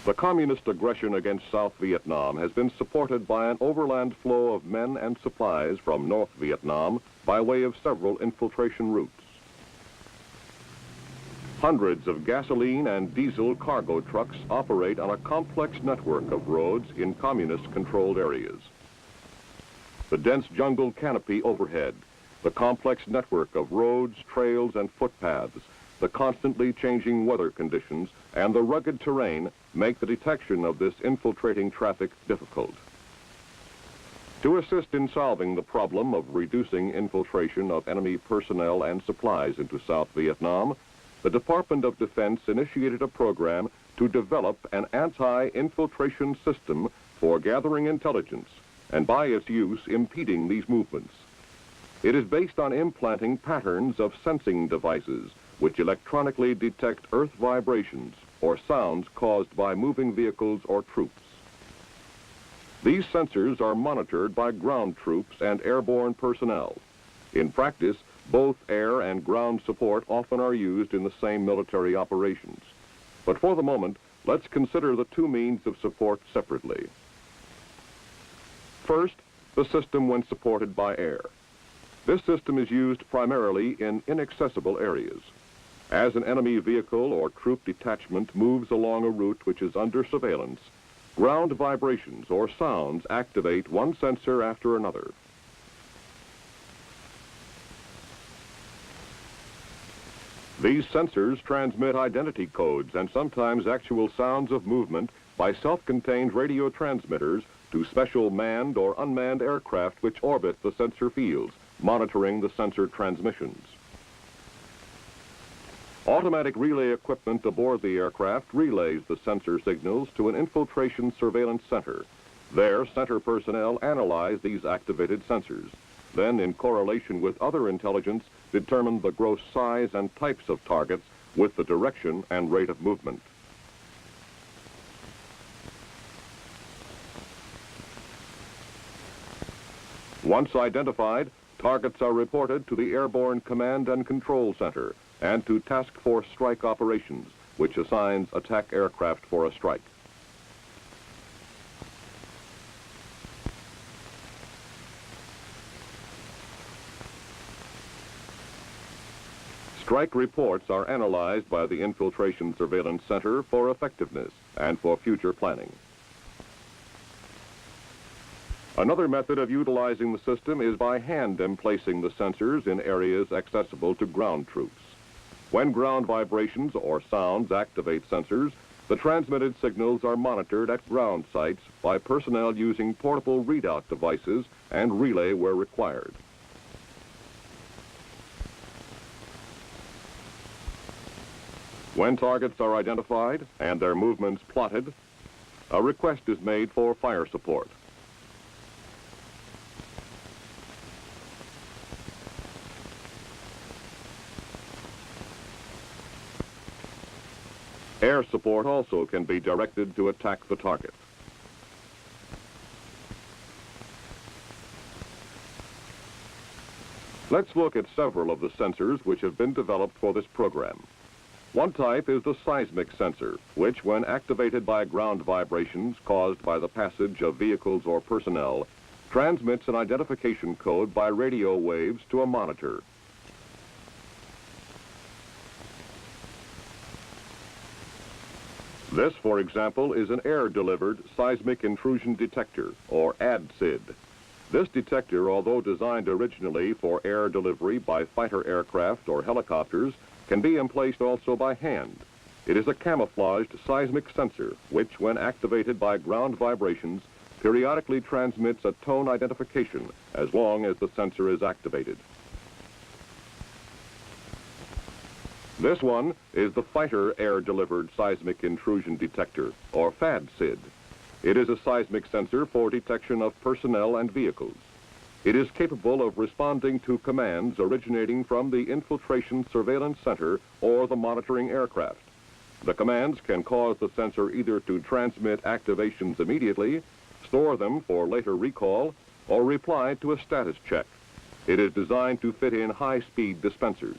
The communist aggression against South Vietnam has been supported by an overland flow of men and supplies from North Vietnam by way of several infiltration routes. Hundreds of gasoline and diesel cargo trucks operate on a complex network of roads in communist-controlled areas. The dense jungle canopy overhead, the complex network of roads, trails, and footpaths, the constantly changing weather conditions, and the rugged terrain make the detection of this infiltrating traffic difficult. To assist in solving the problem of reducing infiltration of enemy personnel and supplies into South Vietnam, the Department of Defense initiated a program to develop an anti-infiltration system for gathering intelligence and by its use impeding these movements. It is based on implanting patterns of sensing devices which electronically detect earth vibrations or sounds caused by moving vehicles or troops. These sensors are monitored by ground troops and airborne personnel. In practice, both air and ground support often are used in the same military operations. But for the moment, let's consider the two means of support separately. First, the system when supported by air. This system is used primarily in inaccessible areas. As an enemy vehicle or troop detachment moves along a route which is under surveillance, ground vibrations or sounds activate one sensor after another. These sensors transmit identity codes and sometimes actual sounds of movement by self-contained radio transmitters to special manned or unmanned aircraft which orbit the sensor fields, monitoring the sensor transmissions. Automatic relay equipment aboard the aircraft relays the sensor signals to an infiltration surveillance center. There, center personnel analyze these activated sensors. Then, in correlation with other intelligence, determine the gross size and types of targets with the direction and rate of movement. Once identified, targets are reported to the Airborne Command and Control Center and to Task Force Strike Operations, which assigns attack aircraft for a strike. Strike reports are analyzed by the Infiltration Surveillance Center for effectiveness and for future planning. Another method of utilizing the system is by hand emplacing the sensors in areas accessible to ground troops. When ground vibrations or sounds activate sensors, the transmitted signals are monitored at ground sites by personnel using portable readout devices and relay where required. When targets are identified and their movements plotted, a request is made for fire support. Air support also can be directed to attack the target. Let's look at several of the sensors which have been developed for this program. One type is the seismic sensor, which, when activated by ground vibrations caused by the passage of vehicles or personnel, transmits an identification code by radio waves to a monitor. This, for example, is an air-delivered seismic intrusion detector, or ADSID. This detector, although designed originally for air delivery by fighter aircraft or helicopters, can be emplaced also by hand. It is a camouflaged seismic sensor, which, when activated by ground vibrations, periodically transmits a tone identification as long as the sensor is activated. This one is the Fighter Air-Delivered Seismic Intrusion Detector, or FADSID. It is a seismic sensor for detection of personnel and vehicles. It is capable of responding to commands originating from the Infiltration Surveillance Center or the monitoring aircraft. The commands can cause the sensor either to transmit activations immediately, store them for later recall, or reply to a status check. It is designed to fit in high-speed dispensers.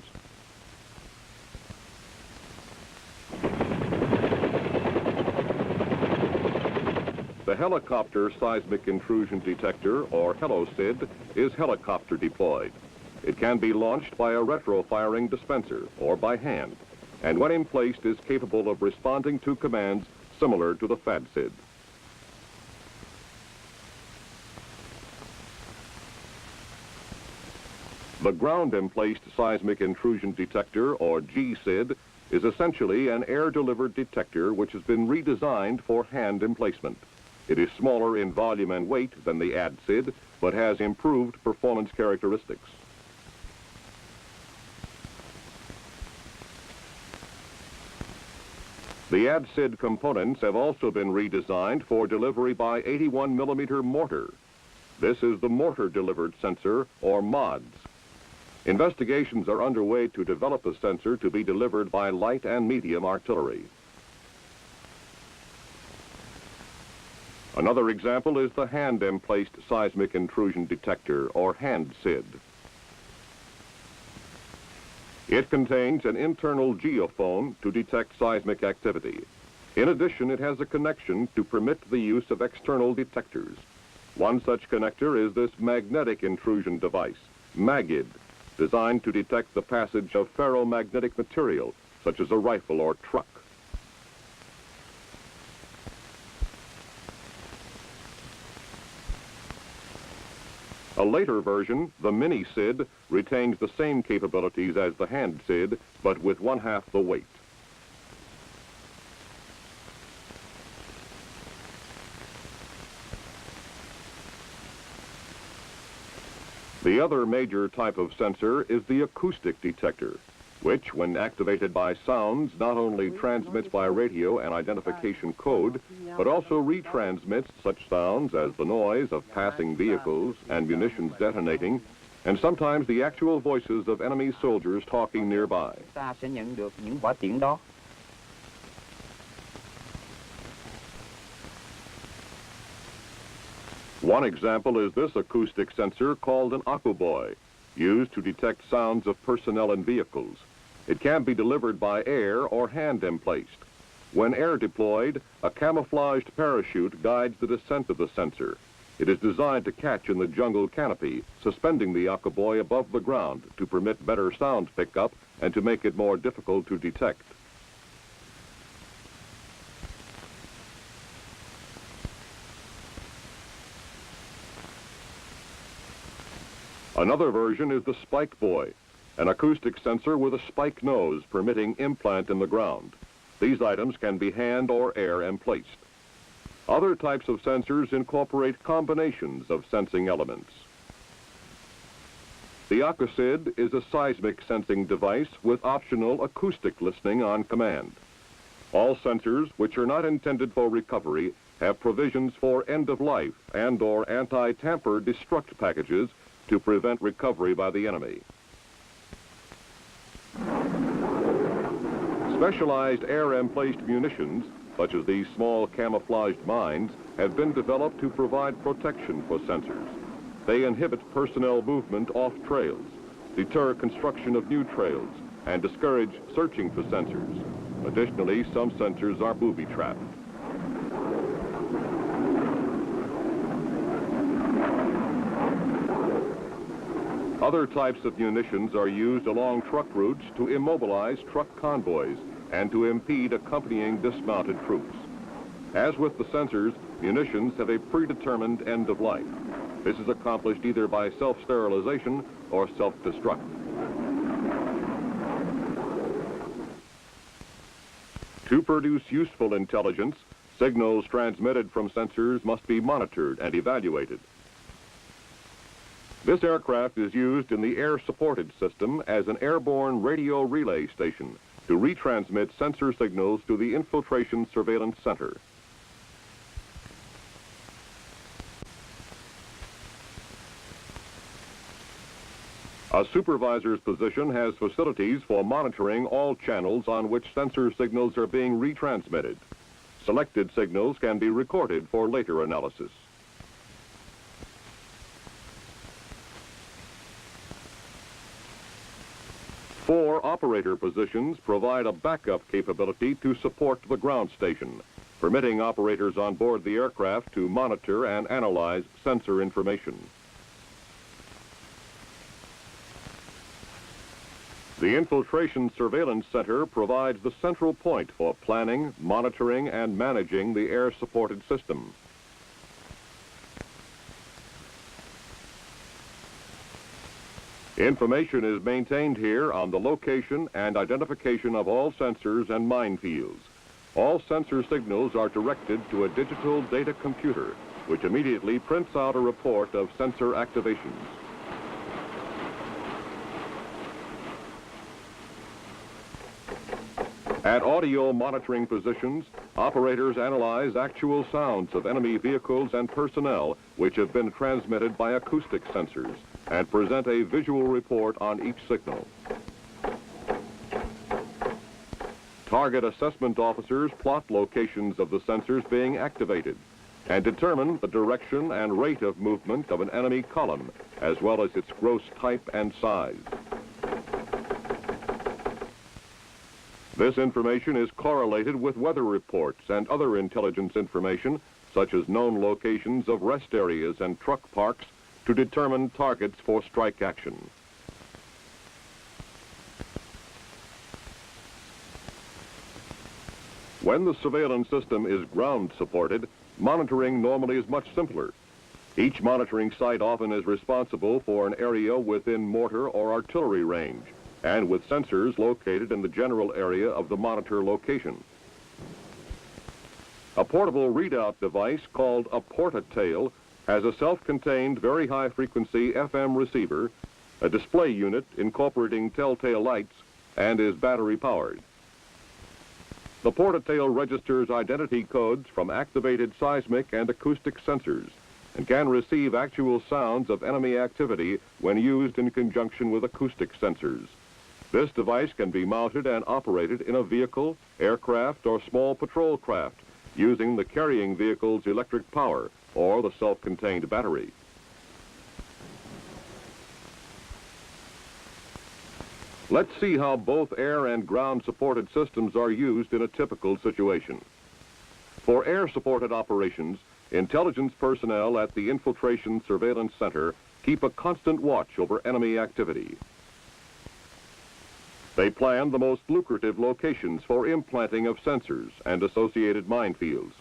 The helicopter seismic intrusion detector, or HELOCID, is helicopter deployed. It can be launched by a retro-firing dispenser or by hand, and when emplaced is capable of responding to commands similar to the FADSID. The ground-emplaced seismic intrusion detector, or GSID, is essentially an air-delivered detector which has been redesigned for hand emplacement. It is smaller in volume and weight than the ADSID, but has improved performance characteristics. The ADSID components have also been redesigned for delivery by 81mm mortar. This is the mortar-delivered sensor, or MODS. Investigations are underway to develop a sensor to be delivered by light and medium artillery. Another example is the hand-emplaced seismic intrusion detector, or HAND-SID. It contains an internal geophone to detect seismic activity. In addition, it has a connection to permit the use of external detectors. One such connector is this magnetic intrusion device, MAGID, designed to detect the passage of ferromagnetic material, such as a rifle or truck. A later version, the Mini-SID, retains the same capabilities as the Hand-SID, but with 1/2 the weight. The other major type of sensor is the acoustic detector, which, when activated by sounds, not only transmits by radio an identification code, but also retransmits such sounds as the noise of passing vehicles and munitions detonating, and sometimes the actual voices of enemy soldiers talking nearby. Ta sẽ nhận được những quả tiễn đó. One example is this acoustic sensor called an Akuboy, used to detect sounds of personnel in vehicles. It can be delivered by air or hand emplaced. When air deployed, a camouflaged parachute guides the descent of the sensor. It is designed to catch in the jungle canopy, suspending the Akuboy above the ground to permit better sound pickup and to make it more difficult to detect. Another version is the Spike Boy, an acoustic sensor with a spike nose permitting implant in the ground. These items can be hand or air emplaced. Other types of sensors incorporate combinations of sensing elements. The ACOSID is a seismic sensing device with optional acoustic listening on command. All sensors, which are not intended for recovery, have provisions for end-of-life and/or anti-tamper destruct packages to prevent recovery by the enemy. Specialized air-emplaced munitions, such as these small camouflaged mines, have been developed to provide protection for sensors. They inhibit personnel movement off trails, deter construction of new trails, and discourage searching for sensors. Additionally, some sensors are booby-trapped. Other types of munitions are used along truck routes to immobilize truck convoys and to impede accompanying dismounted troops. As with the sensors, munitions have a predetermined end of life. This is accomplished either by self-sterilization or self-destruct. To produce useful intelligence, signals transmitted from sensors must be monitored and evaluated. This aircraft is used in the air-supported system as an airborne radio relay station to retransmit sensor signals to the Infiltration Surveillance Center. A supervisor's position has facilities for monitoring all channels on which sensor signals are being retransmitted. Selected signals can be recorded for later analysis. Four operator positions provide a backup capability to support the ground station. permitting operators on board the aircraft to monitor and analyze sensor information. The Infiltration Surveillance Center provides the central point for planning, monitoring, and managing the air-supported system. Information is maintained here on the location and identification of all sensors and minefields. All sensor signals are directed to a digital data computer, which immediately prints out a report of sensor activations. At audio monitoring positions, operators analyze actual sounds of enemy vehicles and personnel which have been transmitted by acoustic sensors and present a visual report on each signal. Target assessment officers plot locations of the sensors being activated and determine the direction and rate of movement of an enemy column, as well as its gross type and size. This information is correlated with weather reports and other intelligence information, such as known locations of rest areas and truck parks, to determine targets for strike action. When the surveillance system is ground-supported, monitoring normally is much simpler. Each monitoring site often is responsible for an area within mortar or artillery range, and with sensors located in the general area of the monitor location. A portable readout device called a Portatail has a self-contained very high-frequency FM receiver, a display unit incorporating telltale lights, and is battery-powered. The Portatail registers identity codes from activated seismic and acoustic sensors and can receive actual sounds of enemy activity when used in conjunction with acoustic sensors. This device can be mounted and operated in a vehicle, aircraft, or small patrol craft using the carrying vehicle's electric power or the self-contained battery. Let's see how both air and ground-supported systems are used in a typical situation. For air-supported operations, intelligence personnel at the Infiltration Surveillance Center keep a constant watch over enemy activity. They plan the most lucrative locations for implanting of sensors and associated minefields.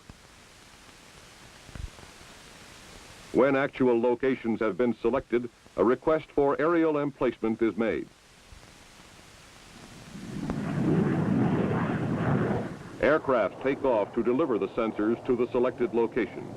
When actual locations have been selected, a request for aerial emplacement is made. Aircraft take off to deliver the sensors to the selected locations.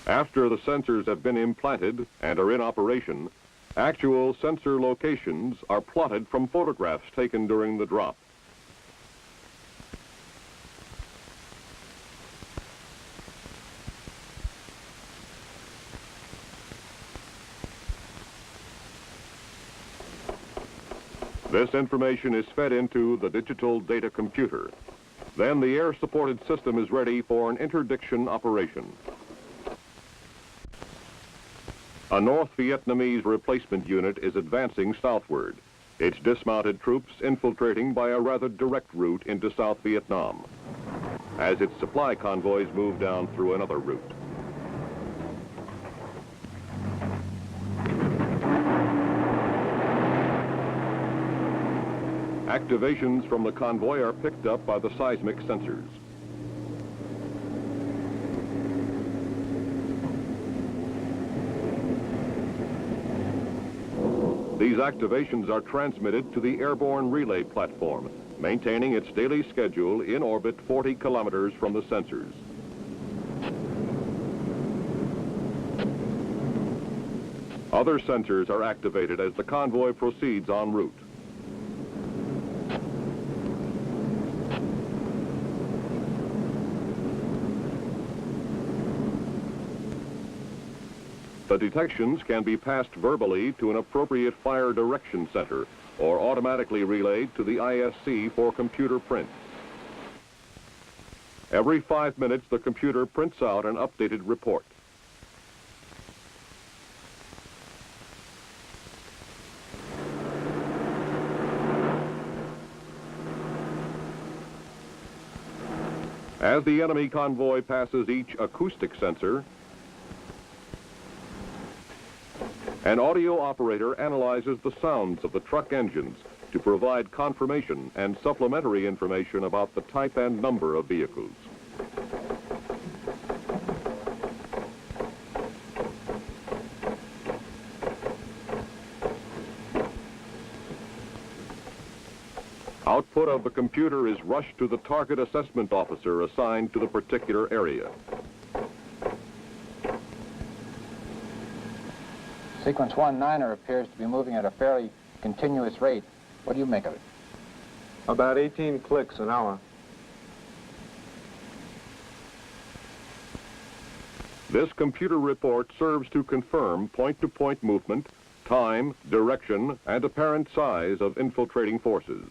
After the sensors have been implanted and are in operation, actual sensor locations are plotted from photographs taken during the drop. This information is fed into the digital data computer. Then the air-supported system is ready for an interdiction operation. A North Vietnamese replacement unit is advancing southward, its dismounted troops infiltrating by a rather direct route into South Vietnam, as its supply convoys move down through another route. Activations from the convoy are picked up by the seismic sensors. These activations are transmitted to the airborne relay platform, maintaining its daily schedule in orbit 40 kilometers from the sensors. Other sensors are activated as the convoy proceeds en route. The detections can be passed verbally to an appropriate fire direction center or automatically relayed to the ISC for computer print. Every 5 minutes, the computer prints out an updated report. As the enemy convoy passes each acoustic sensor, an audio operator analyzes the sounds of the truck engines to provide confirmation and supplementary information about the type and number of vehicles. Output of the computer is rushed to the target assessment officer assigned to the particular area. Sequence 1 Niner appears to be moving at a fairly continuous rate. What do you make of it? About 18 clicks an hour. This computer report serves to confirm point-to-point movement, time, direction, and apparent size of infiltrating forces.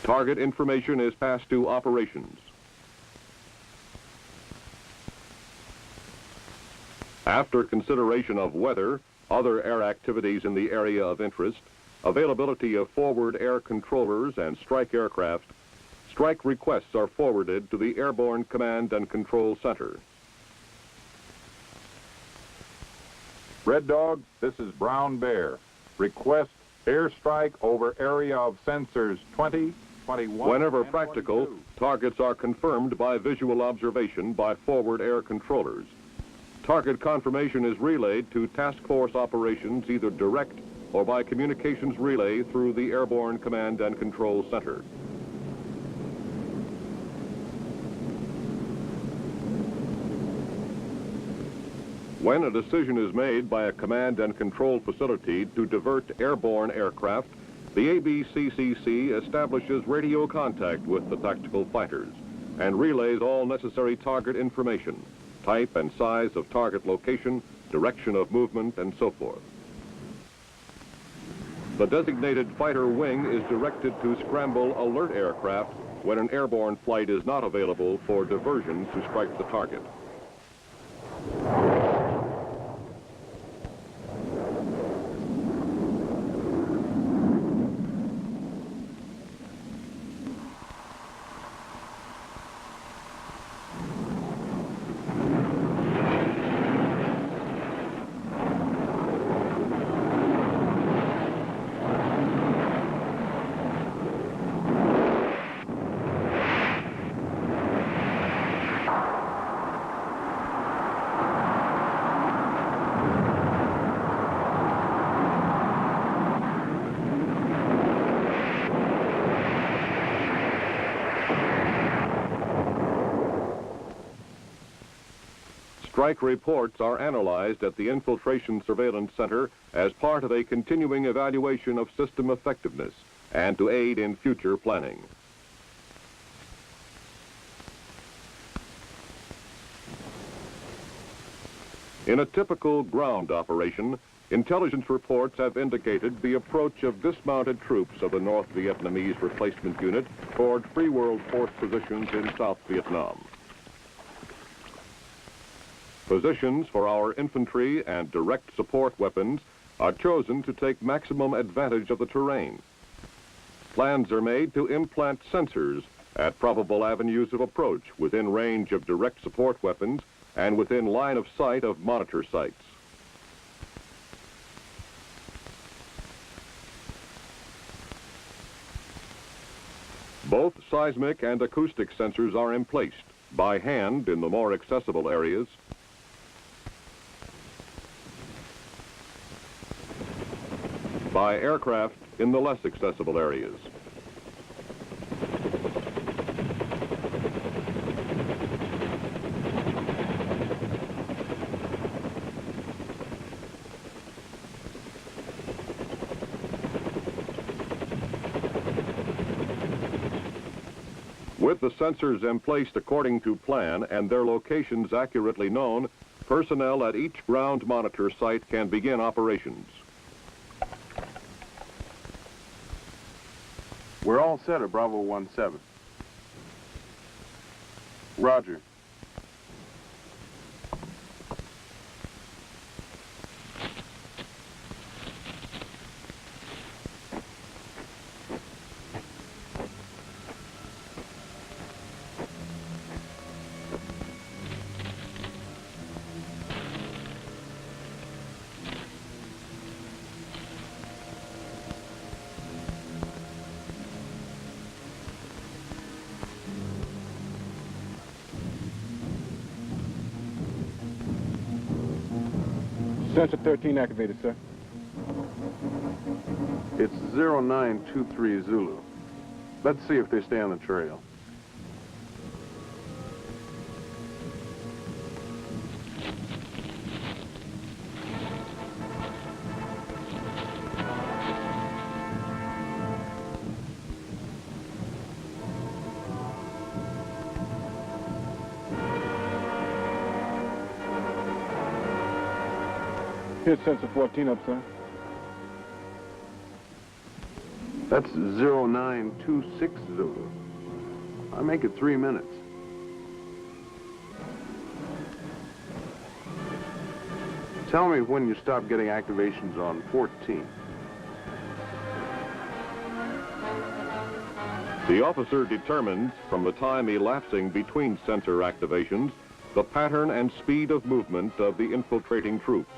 Target information is passed to operations. After consideration of weather, other air activities in the area of interest, availability of forward air controllers and strike aircraft, strike requests are forwarded to the Airborne Command and Control Center. Red Dog, this is Brown Bear. Request airstrike over area of sensors 20, 21, Whenever and practical, 22. targets are confirmed by visual observation by forward air controllers. Target confirmation is relayed to task force operations either direct or by communications relay through the Airborne Command and Control Center. When a decision is made by a command and control facility to divert airborne aircraft, the ABCCC establishes radio contact with the tactical fighters and relays all necessary target information, type and size of target location, direction of movement, and so forth. The designated fighter wing is directed to scramble alert aircraft when an airborne flight is not available for diversion to strike the target. Strike reports are analyzed at the Infiltration Surveillance Center as part of a continuing evaluation of system effectiveness and to aid in future planning. In a typical ground operation, intelligence reports have indicated the approach of dismounted troops of the North Vietnamese Replacement Unit toward Free World Force positions in South Vietnam. Positions for our infantry and direct support weapons are chosen to take maximum advantage of the terrain. Plans are made to implant sensors at probable avenues of approach within range of direct support weapons and within line of sight of monitor sites. Both seismic and acoustic sensors are emplaced by hand in the more accessible areas, by aircraft in the less accessible areas. With the sensors emplaced according to plan and their locations accurately known, personnel at each ground monitor site can begin operations. We're all set at Bravo 17. Roger. Sensor 13 activated, sir. It's 0923 Zulu. Let's see if they stay on the trail. Here's sensor 14 up, sir. That's 0926 Zulu. I make it 3 minutes. Tell me when you stop getting activations on 14. The officer determines, from the time elapsing between sensor activations, the pattern and speed of movement of the infiltrating troops.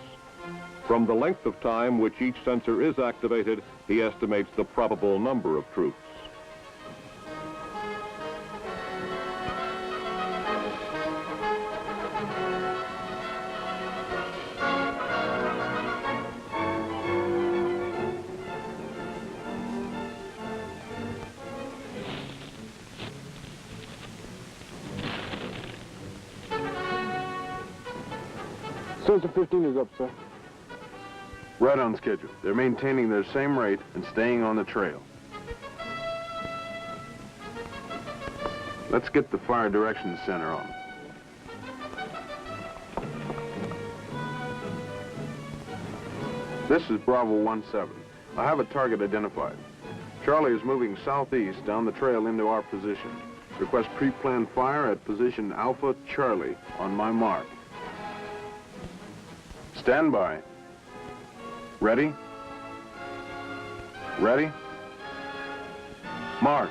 From the length of time which each sensor is activated, he estimates the probable number of troops. Sensor 15 is up, sir. Right on schedule. They're maintaining their same rate and staying on the trail. Let's get the Fire Directions Center on. This is Bravo 17. I have a target identified. Charlie is moving southeast down the trail into our position. Request pre-planned fire at position Alpha Charlie on my mark. Stand by. Ready? Ready? Mark.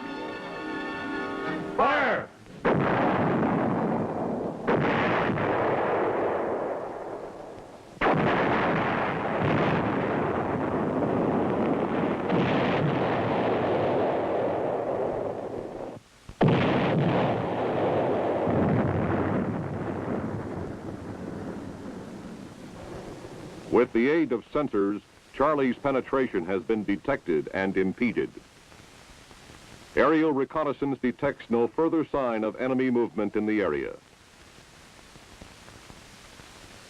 Fire! With the aid of sensors, Charlie's penetration has been detected and impeded. Aerial reconnaissance detects no further sign of enemy movement in the area.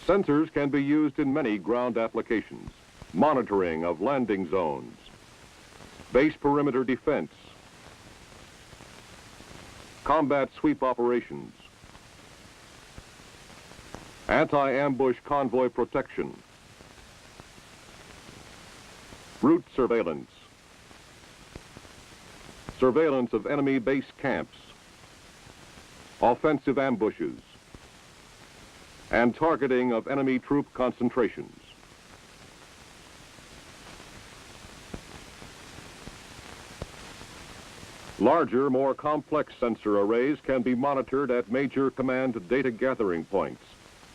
Sensors can be used in many ground applications: monitoring of landing zones, base perimeter defense, combat sweep operations, anti-ambush convoy protection, route surveillance, surveillance of enemy base camps, offensive ambushes, and targeting of enemy troop concentrations. Larger, more complex sensor arrays can be monitored at major command data gathering points.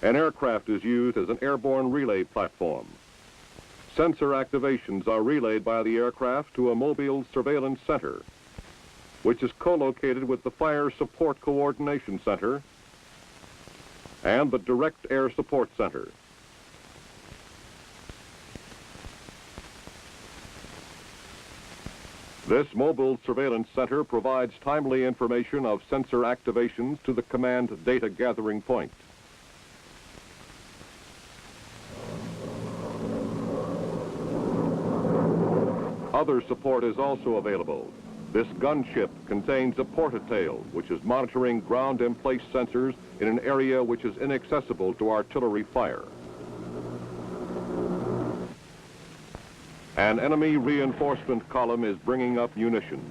An aircraft is used as an airborne relay platform. Sensor activations are relayed by the aircraft to a mobile surveillance center, which is co-located with the Fire Support Coordination Center and the Direct Air Support Center. This mobile surveillance center provides timely information of sensor activations to the command data gathering point. Other support is also available. This gunship contains a portatail, which is monitoring ground-in-place sensors in an area which is inaccessible to artillery fire. An enemy reinforcement column is bringing up munitions.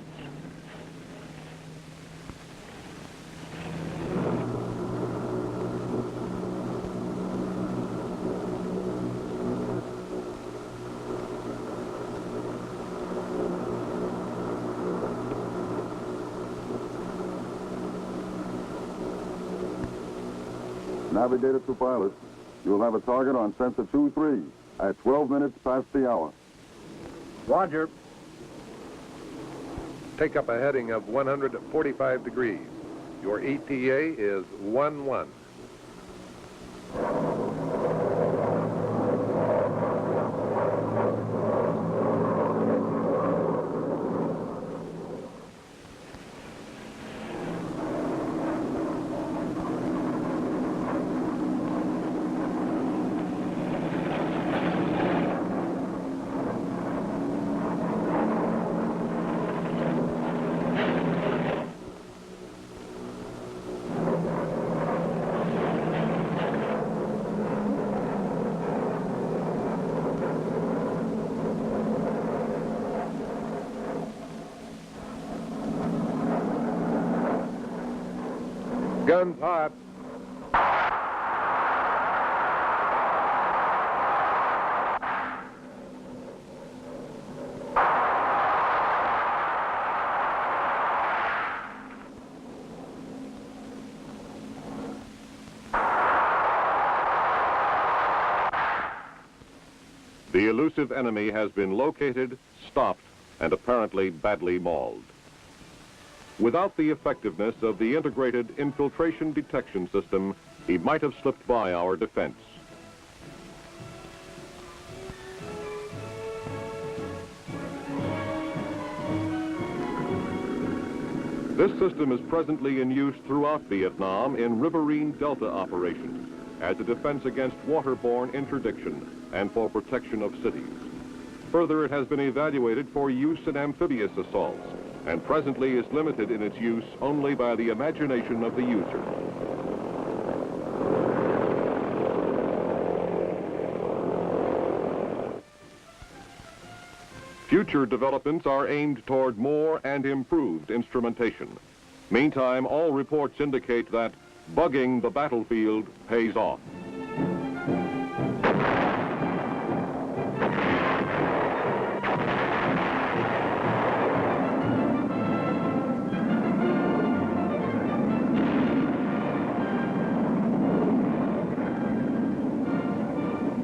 Navigator to pilot, you'll have a target on sensor 2-3 at 12 minutes past the hour. Roger. Take up a heading of 145 degrees. Your ETA is 1-1. Guns hot. The elusive enemy has been located, stopped, and apparently badly mauled. Without the effectiveness of the integrated infiltration detection system, he might have slipped by our defense. This system is presently in use throughout Vietnam in riverine delta operations as a defense against waterborne interdiction and for protection of cities. Further, it has been evaluated for use in amphibious assaults, and presently is limited in its use only by the imagination of the user. Future developments are aimed toward more and improved instrumentation. Meantime, all reports indicate that bugging the battlefield pays off.